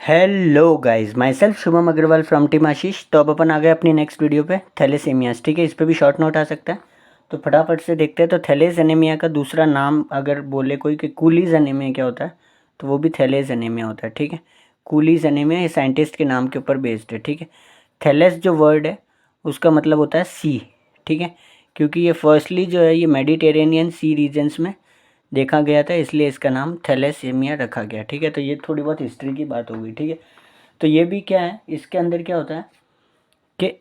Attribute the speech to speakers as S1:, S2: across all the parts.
S1: Hello guys, myself Shubham Agarwal from team Ashish. तो अब अपन आ गए अपनी नेक्स्ट वीडियो पे थैलेसेमियास। ठीक है, इस पे भी शॉर्ट नोट आ सकता है, तो फटाफट से देखते हैं। तो थैलेसेमिया का दूसरा नाम अगर बोले कोई कि कूलीज एनीमिया क्या होता है, तो वो भी थैलेस एनीमिया होता है। ठीक है, कूलीज एनीमिया ये साइंटिस्ट के नाम के ऊपर बेस्ड है। ठीक है, थैलेस जो वर्ड है उसका मतलब होता है सी। ठीक है, क्योंकि ये फर्स्टली जो है ये मेडिटेरेनियन सी रीजन्स में देखा गया था, इसलिए इसका नाम थैलेसेमिया रखा गया। ठीक है, तो ये थोड़ी बहुत हिस्ट्री की बात हो गई। ठीक है, तो ये भी क्या है, इसके अंदर क्या होता है कि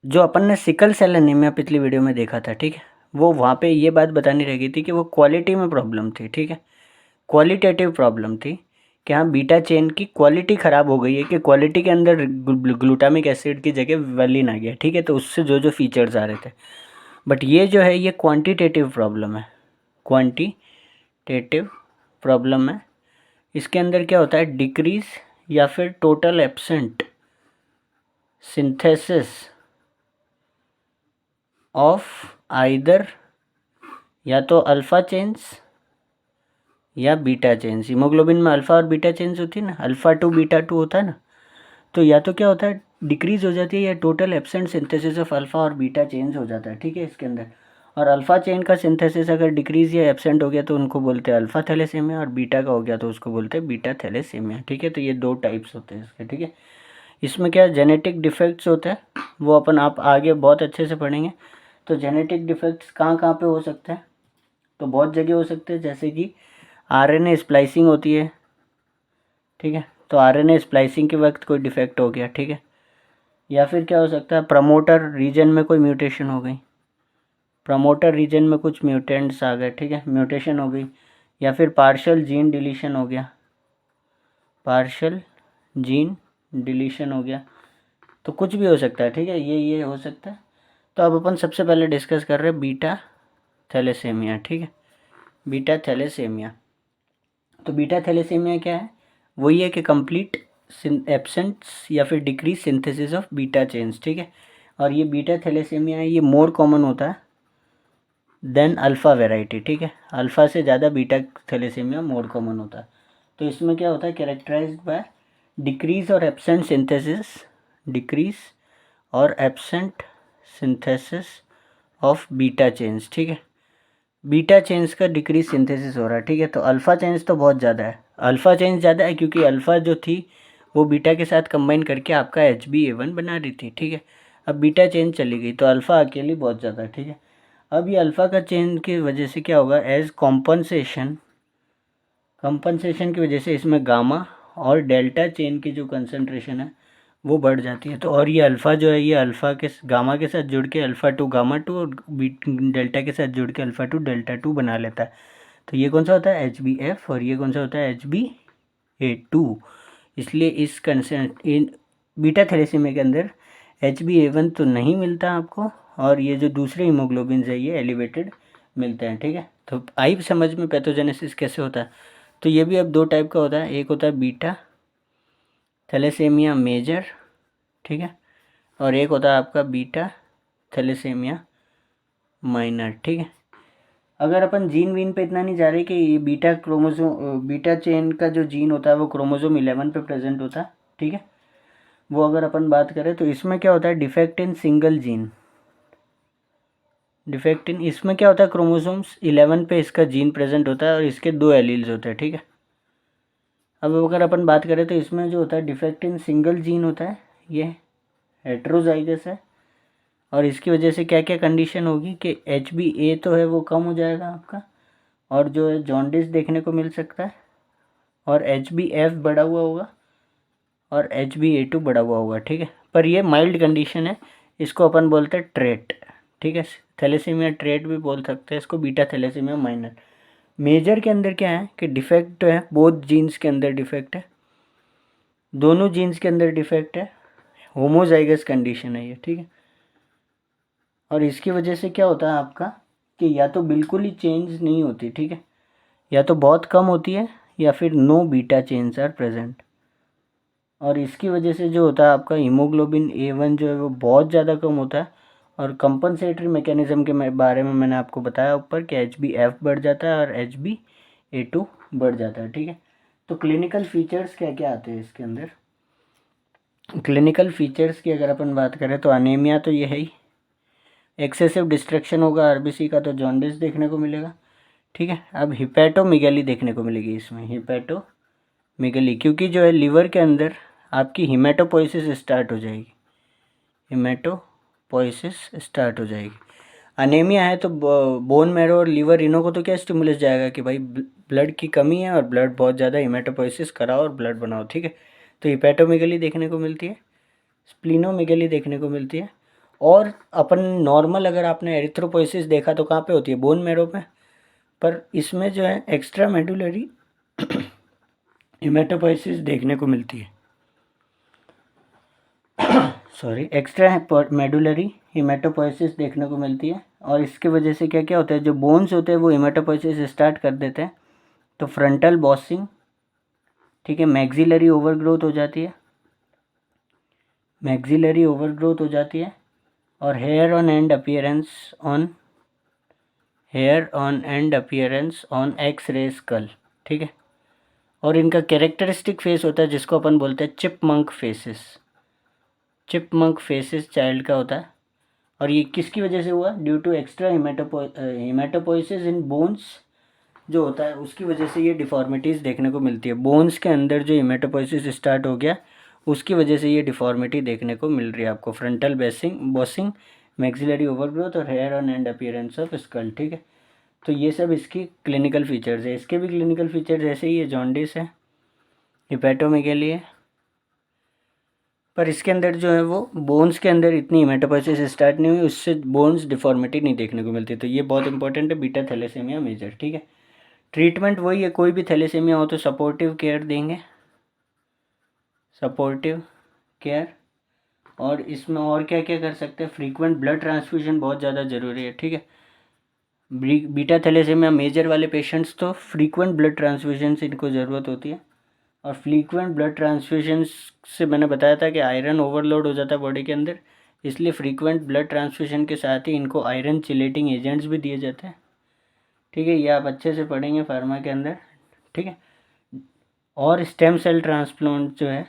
S1: जो अपन ने सिकल सेल एनीमिया पिछली वीडियो में देखा था, ठीक है, वो वहाँ पे ये बात बतानी रह गई थी कि वो क्वालिटी में प्रॉब्लम थी। ठीक है, क्वालिटेटिव प्रॉब्लम थी कि हाँ बीटा चेन की क्वालिटी ख़राब हो गई है, कि क्वालिटी के अंदर ग्लूटामिक एसिड की जगह वेलिन आ गया। ठीक है, तो उससे जो जो फीचर्स आ रहे थे, बट ये जो है ये क्वांटिटेटिव प्रॉब्लम है। क्वांटिटेटिव प्रॉब्लम है, इसके अंदर क्या होता है, डिक्रीज या फिर total absent synthesis of either या तो अल्फ़ा चेन्स या बीटा चेन्स। हीमोग्लोबिन में अल्फ़ा और बीटा चेन्स होती है ना, अल्फ़ा टू बीटा टू होता है ना, तो या तो क्या होता है डिक्रीज हो जाती है या total absent synthesis of alpha और बीटा चेन्स हो जाता है। ठीक है, इसके अंदर और अल्फ़ा चेन का सिंथेसिस अगर डिक्रीज या एब्सेंट हो गया तो उनको बोलते हैं अल्फ़ा थैलेसेमिया, और बीटा का हो गया तो उसको बोलते हैं बीटा थैलेसेमिया। ठीक है, तो ये दो टाइप्स होते हैं इसके। ठीक है, इसमें क्या जेनेटिक डिफेक्ट्स होते हैं, वो अपन आप आगे बहुत अच्छे से पढ़ेंगे। तो जेनेटिक डिफेक्ट्स कहाँ कहाँ पे हो सकते हैं, तो बहुत जगह हो सकते हैं, जैसे कि आरएनए स्प्लाइसिंग होती है। ठीक है, तो आरएनए स्प्लाइसिंग के वक्त कोई डिफेक्ट हो गया। ठीक है, या फिर क्या हो सकता है प्रमोटर रीजन में कोई म्यूटेशन हो गई, प्रमोटर रीजन में कुछ म्यूटेंट्स आ गए। ठीक है, म्यूटेशन हो गई, या फिर पार्शियल जीन डिलीशन हो गया, पार्शियल जीन डिलीशन हो गया, तो कुछ भी हो सकता है। ठीक है, ये हो सकता है। तो अब अपन सबसे पहले डिस्कस कर रहे हैं बीटा थैलेसेमिया। ठीक है, बीटा थैलेसेमिया, तो बीटा थैलेसेमिया क्या है, वही है कि कंप्लीट एब्सेंस या फिर decrease synthesis of beta chains. ठीक है, और ये बीटा थैलेसेमिया है, ये मोर कॉमन होता है देन अल्फ़ा वेराइटी। ठीक है, अल्फ़ा से ज़्यादा बीटा थैलेसेमिया मोर कॉमन होता है। तो इसमें क्या होता है, कैरेक्टराइज्ड बाय डिक्रीज और एब्सेंट सिंथेसिस, डिक्रीज और absent synthesis of beta chains. ठीक है, बीटा चेन्स का डिक्रीज सिंथेसिस हो रहा है। ठीक है, तो अल्फ़ा चेन्स तो बहुत ज़्यादा है, अल्फ़ा चेन्स ज़्यादा है क्योंकि अल्फ़ा जो थी वो बीटा के साथ कंबाइन करके आपका HbA1 बना रही थी। ठीक है, अब बीटा चेन चली गई तो अल्फ़ा अकेली बहुत ज़्यादा है। ठीक है, अब ये अल्फ़ा का चेन की वजह से क्या होगा, एज कॉम्पनसेशन, कंपनसेशन की वजह से इसमें गामा और डेल्टा चेन की जो कंसंट्रेशन है वो बढ़ जाती है। तो और ये अल्फ़ा जो है ये अल्फ़ा के गामा के साथ जुड़ के अल्फ़ा टू गामा टू और डेल्टा के साथ जुड़ के अल्फ़ा टू डेल्टा टू बना लेता है। तो ये कौन सा होता है HbF, और ये कौन सा होता है HbA2। इसलिए इस इन बीटा थैलेसीमिया के अंदर HbA1 तो नहीं मिलता आपको, और ये जो दूसरे हीमोग्लोबिन है ये एलिवेटेड मिलते हैं। ठीक है, तो आई समझ में पैथोजेनेसिस कैसे होता है। तो ये भी अब दो टाइप का होता है, एक होता है बीटा थैलेसेमिया मेजर, ठीक है, और एक होता है आपका बीटा थैलेसेमिया माइनर। ठीक है, अगर अपन जीन वीन पे इतना नहीं जा रहे कि ये बीटा क्रोमोसोम, बीटा चेन का जो जीन होता है वो क्रोमोसोम 11 पे प्रेजेंट होता है। ठीक है, वो अगर अपन बात करें तो इसमें क्या होता है, defect in single gene, defect in, इसमें क्या होता है क्रोमोसोम्स 11 पे इसका जीन प्रेजेंट होता है और इसके दो एलील्स होते हैं। ठीक है, अब अगर अपन बात करें तो इसमें जो होता है डिफेक्ट इन सिंगल जीन होता है, ये हेट्रोजाइगस है, और इसकी वजह से क्या क्या कंडीशन होगी कि HbA तो है वो कम हो जाएगा आपका, और जो है जॉन्डिस देखने को मिल सकता है, और HbF बढ़ा हुआ होगा और HbA2 बढ़ा हुआ होगा। ठीक है, पर ये माइल्ड कंडीशन है, इसको अपन बोलते हैं ट्रेट। ठीक है, थैलेसीमिया ट्रेट भी बोल सकते हैं इसको, बीटा थैलेसीमिया माइनर। मेजर के अंदर क्या है कि डिफेक्ट है, बोथ जीन्स के अंदर डिफेक्ट है, दोनों जीन्स के अंदर डिफेक्ट है, होमोजाइगस कंडीशन है ये। ठीक है, और इसकी वजह से क्या होता है आपका कि या तो बिल्कुल ही चेंज नहीं होती, ठीक है, या तो बहुत कम होती है, या फिर no beta chains are present, और इसकी वजह से जो होता है आपका हीमोग्लोबिन A1 जो है वो बहुत ज़्यादा कम होता है, और कंपनसेटरी मैकेनिज्म के बारे में मैंने आपको बताया ऊपर कि HbF बढ़ जाता है और HbA2 बढ़ जाता है। ठीक है, तो क्लिनिकल फीचर्स क्या क्या आते हैं इसके अंदर, क्लिनिकल फीचर्स की अगर अपन बात करें तो अनीमिया तो ये है ही, एक्सेसिव डिस्ट्रक्शन होगा आरबीसी का तो जॉन्डिस देखने को मिलेगा, ठीक है। अब हिपैटोमेगैली देखने को मिलेगी इसमें, हिपैटोमेगैली, क्योंकि जो है लीवर के अंदर आपकी हिमेटोपोइसिस स्टार्ट हो जाएगी, हिमेटोपोइसिस स्टार्ट हो जाएगी। अनेमिया है तो बोन मैरो और लीवर इनों को तो क्या स्टिमुलस जाएगा कि भाई ब्लड की कमी है और ब्लड बहुत ज़्यादा, हिमेटोपोइसिस कराओ और ब्लड बनाओ, ठीक है। तो हिपैटोमेगैली देखने को मिलती है, स्प्लीनोमेगैली देखने को मिलती है। और अपन नॉर्मल अगर आपने एरिथ्रोपोइसिस देखा तो कहाँ पे होती है, बोन मैरो पे, पर इसमें जो है एक्स्ट्रा मेडुलरी हिमेटोपोइसिस देखने को मिलती है, सॉरी, एक्स्ट्रा मेडुलरी हिमेटोपोइसिस देखने को मिलती है। और इसके वजह से क्या क्या होता है, जो बोन्स होते हैं वो हिमेटोपोइसिस स्टार्ट कर देते हैं, तो फ्रंटल बॉसिंग, ठीक है, मैक्सिलरी ओवरग्रोथ हो जाती है, मैक्सिलरी ओवरग्रोथ हो जाती है। और hair on end appearance on X ray skull, ठीक है। और इनका कैरेक्टरिस्टिक फेस होता है जिसको अपन बोलते हैं चिपमंक फेसिस चाइल्ड का होता है। और ये किसकी वजह से हुआ, due to extra haematopoiesis in bones जो होता है उसकी वजह से ये डिफॉर्मिटीज़ देखने को मिलती है। बोन्स के अंदर जो हिमेटोपोइसिस स्टार्ट हो गया उसकी वजह से ये डिफॉर्मिटी देखने को मिल रही है आपको, फ्रंटल बॉसिंग, मैक्सिलरी ओवरग्रोथ और hair on end appearance of skull, ठीक है। तो ये सब इसकी क्लिनिकल फीचर्स है। इसके भी क्लिनिकल फीचर्स ऐसे ही है, जॉन्डिस है, हिपैटोमेगैली है, पर इसके अंदर जो है वो बोन्स के अंदर इतनी हिमेटोपोइसिस स्टार्ट नहीं हुई, उससे बोन्स डिफॉर्मिटी नहीं देखने को मिलती। तो ये बहुत इंपॉर्टेंट है, बीटा थैलेसेमिया मेजर, ठीक है। ट्रीटमेंट वही है, कोई भी थैलेसेमिया हो तो सपोर्टिव केयर देंगे, सपोर्टिव केयर। और इसमें और क्या क्या कर सकते हैं, फ्रीक्वेंट ब्लड ट्रांसफ्यूजन बहुत ज़्यादा ज़रूरी है, ठीक है। बीटा थैलेसेमिया मेजर वाले पेशेंट्स तो फ्रीक्वेंट ब्लड ट्रांसफ्यूजन से इनको ज़रूरत होती है। और फ्रीक्वेंट ब्लड ट्रांसफ्यूजन से मैंने बताया था कि आयरन ओवरलोड हो जाता है बॉडी के अंदर, इसलिए फ्रीक्वेंट ब्लड ट्रांसफ्यूजन के साथ ही इनको आयरन चिलेटिंग एजेंट्स भी दिए जाते हैं, ठीक है। ये आप अच्छे से पढ़ेंगे फार्मा के अंदर, ठीक है। और स्टेम सेल ट्रांसप्लांट जो है,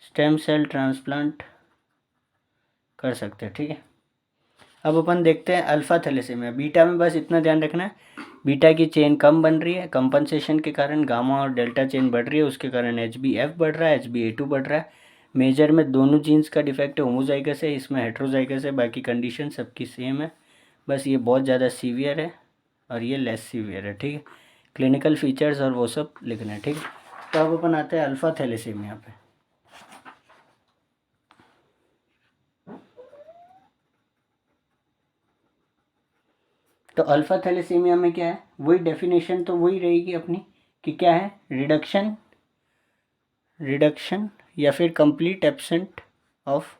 S1: स्टेम सेल ट्रांसप्लांट कर सकते हैं, ठीक है। अब अपन देखते हैं अल्फ़ा थैलेसेमिया। बीटा में बस इतना ध्यान रखना है, बीटा की चेन कम बन रही है, कंपनसेशन के कारण गामा और डेल्टा चेन बढ़ रही है, उसके कारण HbF बढ़ रहा है, HbA2 बढ़ रहा है। मेजर में दोनों जीन्स का डिफेक्ट है, होमोजाइगस है, इसमें हेट्रोजाइगस है, बाकी कंडीशन सबकी सेम है, बस ये बहुत ज़्यादा सीवियर है और ये लेस सीवियर है, ठीक है। क्लिनिकल फीचर्स और वो सब लिखना है, ठीक है। तो अब अपन आते हैं अल्फ़ा थैलेसेमिया पे। तो अल्फ़ा थैलेसीमिया में क्या है, वही डेफिनेशन तो वही रहेगी अपनी कि क्या है, रिडक्शन या फिर complete absent of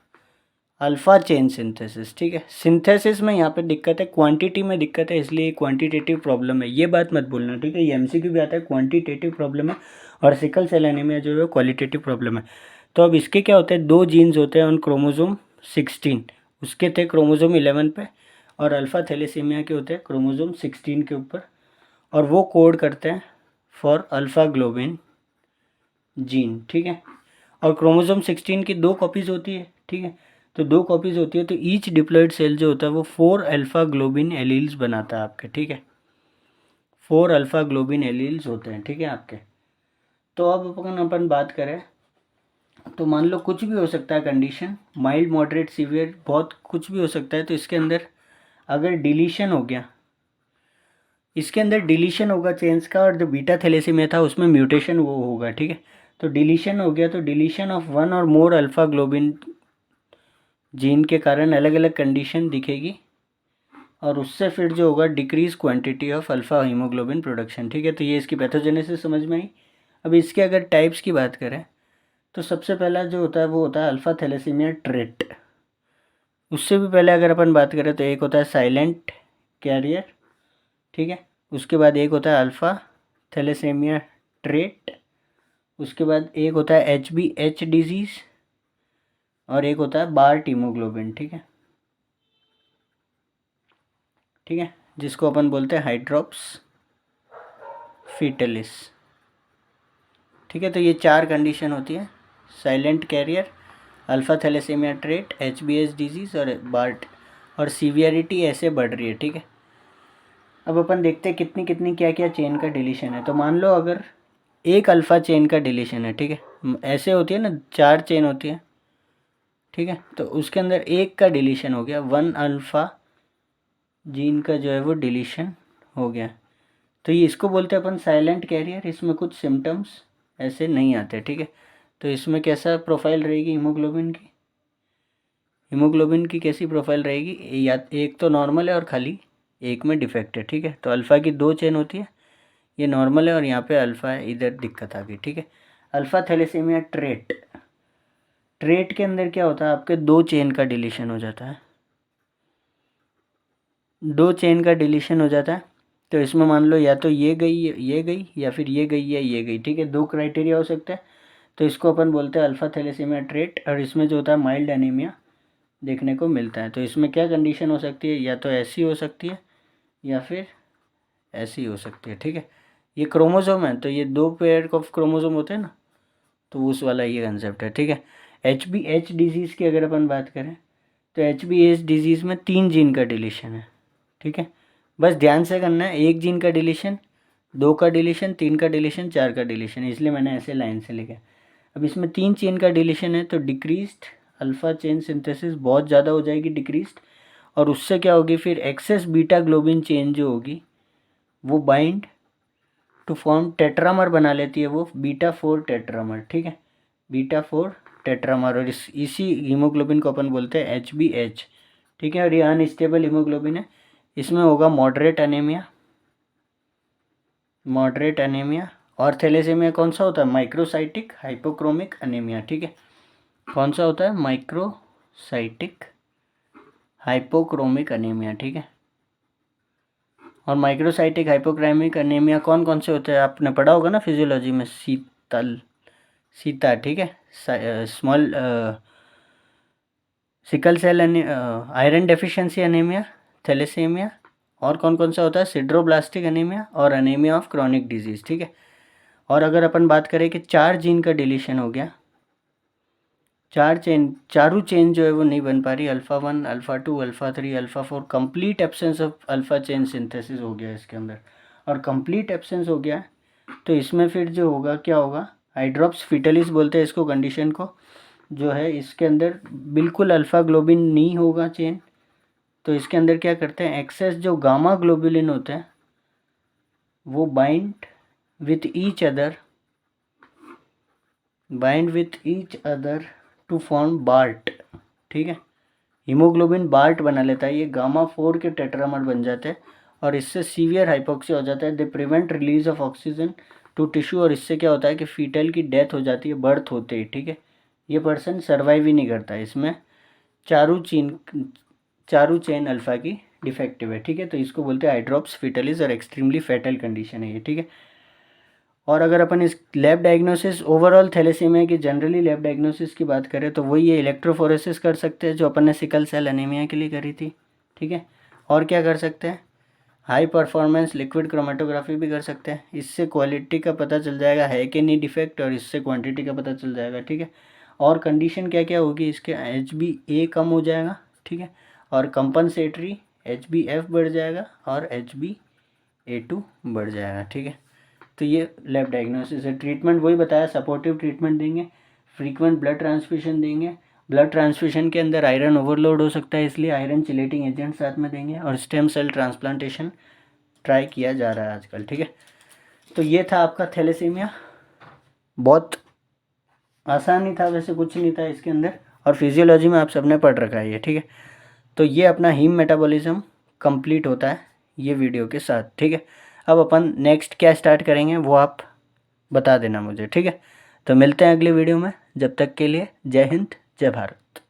S1: alpha chain synthesis, ठीक है। सिंथेसिस में यहाँ पे दिक्कत है, क्वांटिटी में दिक्कत है, इसलिए क्वांटिटेटिव प्रॉब्लम है, ये बात मत भूलना, ठीक है। ये MCQ भी आता है, क्वांटिटेटिव प्रॉब्लम है, और सिकल सेल एनीमिया जो है क्वालिटेटिव प्रॉब्लम है। तो अब इसके क्या होते हैं, दो जीन्स होते हैं ऑन क्रोमोजोम 16, उसके थे क्रोमोजोम 11 पे, और अल्फ़ा थैलेसीमिया के होते हैं क्रोमोजोम 16 के ऊपर, और वो कोड करते हैं फॉर अल्फ़ा ग्लोबिन जीन, ठीक है। और क्रोमोजोम 16 की दो कॉपीज़ होती है, ठीक है। तो दो कॉपीज़ होती है, तो ईच डिप्लॉइड सेल जो होता है वो 4 अल्फ़ा ग्लोबिन एलील्स बनाता है आपके, ठीक है। 4 अल्फ़ा ग्लोबिन एलील्स होते हैं, ठीक है आपके। तो अब अपन बात करें तो मान लो कुछ भी हो सकता है कंडीशन, माइल्ड मॉडरेट सीवियर, बहुत कुछ भी हो सकता है। तो इसके अंदर अगर डिलीशन हो गया, इसके अंदर डिलीशन होगा चेंज का, और जो बीटा थैलेसीमिया था उसमें म्यूटेशन वो होगा, ठीक है। तो डिलीशन हो गया, तो डिलीशन ऑफ वन और मोर अल्फ़ा ग्लोबिन जीन के कारण अलग अलग कंडीशन दिखेगी, और उससे फिर जो होगा decrease quantity of alpha haemoglobin production, ठीक है। तो ये इसकी पैथोजेनेसिस समझ में आई। अब इसके अगर टाइप्स की बात करें तो सबसे पहला जो होता है वो होता है अल्फ़ा थैलेसीमिया ट्रेट। उससे भी पहले अगर अपन बात करें तो एक होता है साइलेंट कैरियर, ठीक है। उसके बाद एक होता है अल्फ़ा थैलेसेमिया ट्रेट, उसके बाद एक होता है HbH डिजीज़, और एक होता है बार्ट हीमोग्लोबिन, ठीक है, ठीक है, जिसको अपन बोलते हैं हाइड्रोप्स फीटलिस, ठीक है। तो ये चार कंडीशन होती है, silent carrier, alpha thalassaemia trait, HBS disease और बार्ट, और सीवियरिटी ऐसे बढ़ रही है, ठीक है। अब अपन देखते हैं कितनी कितनी क्या क्या चेन का डिलीशन है। तो मान लो अगर एक अल्फ़ा चेन का डिलीशन है, ठीक है, ऐसे होती है ना 4 चेन होती है, ठीक है, तो उसके अंदर एक का डिलीशन हो गया, 1 अल्फ़ा जीन का जो है वो डिलीशन हो गया, तो ये इसको बोलते हैं अपन साइलेंट कैरियर। इसमें कुछ सिम्टम्स ऐसे नहीं आते, ठीक है। तो इसमें कैसा प्रोफाइल रहेगी हीमोग्लोबिन की, हीमोग्लोबिन की कैसी प्रोफाइल रहेगी, या एक तो नॉर्मल है और खाली एक में डिफेक्ट है, ठीक है। तो अल्फ़ा की 2 चेन होती है, ये नॉर्मल है और यहाँ पे अल्फ़ा है, इधर दिक्कत आ गई, ठीक है। अल्फ़ा थैलेसीमिया ट्रेट, ट्रेट के अंदर क्या होता है, आपके 2 चेन का डिलीशन हो जाता है, 2 चेन का डिलीशन हो जाता है। तो इसमें मान लो या तो ये गई या फिर ये गई या ये गई, ठीक है, 2 क्राइटेरिया हो सकते हैं। तो इसको अपन बोलते हैं अल्फ़ा थैलेसीमिया ट्रेट, और इसमें जो होता है माइल्ड एनीमिया देखने को मिलता है। तो इसमें क्या कंडीशन हो सकती है, या तो ऐसी हो सकती है या फिर ऐसी हो सकती है, ठीक है। ये क्रोमोसोम है, तो ये 2 पेयर ऑफ क्रोमोसोम होते हैं ना, तो उस वाला ये कंसेप्ट है, ठीक है। HBH डिजीज़ की अगर अपन बात करें तो HBH डिजीज़ में 3 जीन का डिलीशन है, ठीक है। बस ध्यान से करना है, 1 जीन का डिलीशन, 2 का डिलीशन, 3 का डिलीशन, 4 का डिलीशन, इसलिए मैंने ऐसे लाइन से लिखा। अब इसमें 3 चेन का डिलीशन है, तो डिक्रीज्ड अल्फ़ा चेन सिंथेसिस बहुत ज़्यादा हो जाएगी, डिक्रीज्ड, और उससे क्या होगी फिर एक्सेस बीटा ग्लोबिन चेन जो होगी वो बाइंड टू फॉर्म टेट्रामर बना लेती है, वो β4 टेट्रामर, ठीक है, β4 टेट्रामर, और इसी हीमोग्लोबिन को अपन बोलते हैं HBH, ठीक है। और ये अनस्टेबल हीमोग्लोबिन है, इसमें होगा मॉडरेट एनीमिया, मॉडरेट एनीमिया। और थैलेसीमिया कौन सा होता है, माइक्रोसाइटिक हाइपोक्रोमिक एनीमिया, ठीक है, कौन सा होता है, माइक्रोसाइटिक हाइपोक्रोमिक एनीमिया, ठीक है। और माइक्रोसाइटिक हाइपोक्रोमिक एनीमिया कौन कौन से होते हैं, आपने पढ़ा होगा ना फिजियोलॉजी में, सीता, ठीक है, small sickle cell iron deficiency anaemia, thalassaemia, और कौन कौन सा होता है, सिड्रोब्लास्टिक एनीमिया और एनीमिया ऑफ क्रॉनिक डिजीज़, ठीक है। और अगर अपन बात करें कि 4 जीन का डिलीशन हो गया, 4 चेन, चारों चेन जो है वो नहीं बन पा रही, alpha 1, alpha 2, alpha 3, alpha 4, complete absence of alpha chain synthesis हो गया इसके अंदर, और कंप्लीट एब्सेंस हो गया, तो इसमें फिर जो होगा क्या होगा, हाइड्रोप्स फिटलिस बोलते हैं इसको कंडीशन को, जो है इसके अंदर बिल्कुल अल्फ़ा ग्लोबिन नहीं होगा चेन। तो इसके अंदर क्या करते हैं, एक्सेस जो गामा ग्लोबुलिन होते हैं वो bind with each other to form Bart, ठीक है। हीमोग्लोबिन बार्ट बना लेता है, ये γ4 के टेट्रामर बन जाते हैं, और इससे सीवियर हाइपोक्सिया हो जाता है। They prevent release of oxygen to tissue, और इससे क्या होता है कि फीटल की डेथ हो जाती है बर्थ होते ही, ठीक है। ये पर्सन सर्वाइव ही नहीं करता, इसमें चारों चेन अल्फ़ा की डिफेक्टिव है, ठीक है। तो इसको बोलते हैं हाइड्रोप्स फिटलिस, और एक्सट्रीमली फैटल कंडीशन है ये, ठीक है। और अगर अपन इस लैब डायग्नोसिस ओवरऑल थैलेसीमिया की जनरली लैब डायग्नोसिस की बात करें तो वही ये इलेक्ट्रोफोरेसिस कर सकते हैं जो अपन ने सिकल सेल एनीमिया के लिए करी थी, ठीक है। और क्या कर सकते हैं, हाई परफॉर्मेंस लिक्विड क्रोमेटोग्राफी भी कर सकते हैं, इससे क्वालिटी का पता चल जाएगा है कि नहीं डिफेक्ट, और इससे क्वांटिटी का पता चल जाएगा, ठीक है। और कंडीशन क्या क्या होगी, इसके HbA कम हो जाएगा, ठीक है, और कंपनसेटरी HbF बढ़ जाएगा और HbA2 बढ़ जाएगा, ठीक है। तो ये लैब डायग्नोसिस है। ट्रीटमेंट वही बताया, सपोर्टिव ट्रीटमेंट देंगे, फ्रीक्वेंट ब्लड ट्रांसफ्यूजन देंगे, ब्लड ट्रांसफ्यूजन के अंदर आयरन ओवरलोड हो सकता है इसलिए आयरन चिलेटिंग एजेंट साथ में देंगे, और स्टेम सेल ट्रांसप्लांटेशन ट्राई किया जा रहा है आजकल, ठीक है। तो ये था आपका थैलेसीमिया, बहुत आसान ही था, वैसे कुछ नहीं था इसके अंदर, और फिजियोलॉजी में आप सबने पढ़ रखा है ये, ठीक है। तो ये अपना हीम मेटाबॉलिज्म कंप्लीट होता है ये वीडियो के साथ, ठीक है। अब अपन नेक्स्ट क्या स्टार्ट करेंगे वो आप बता देना मुझे, ठीक है। तो मिलते हैं अगली वीडियो में, जब तक के लिए जय हिंद जय भारत।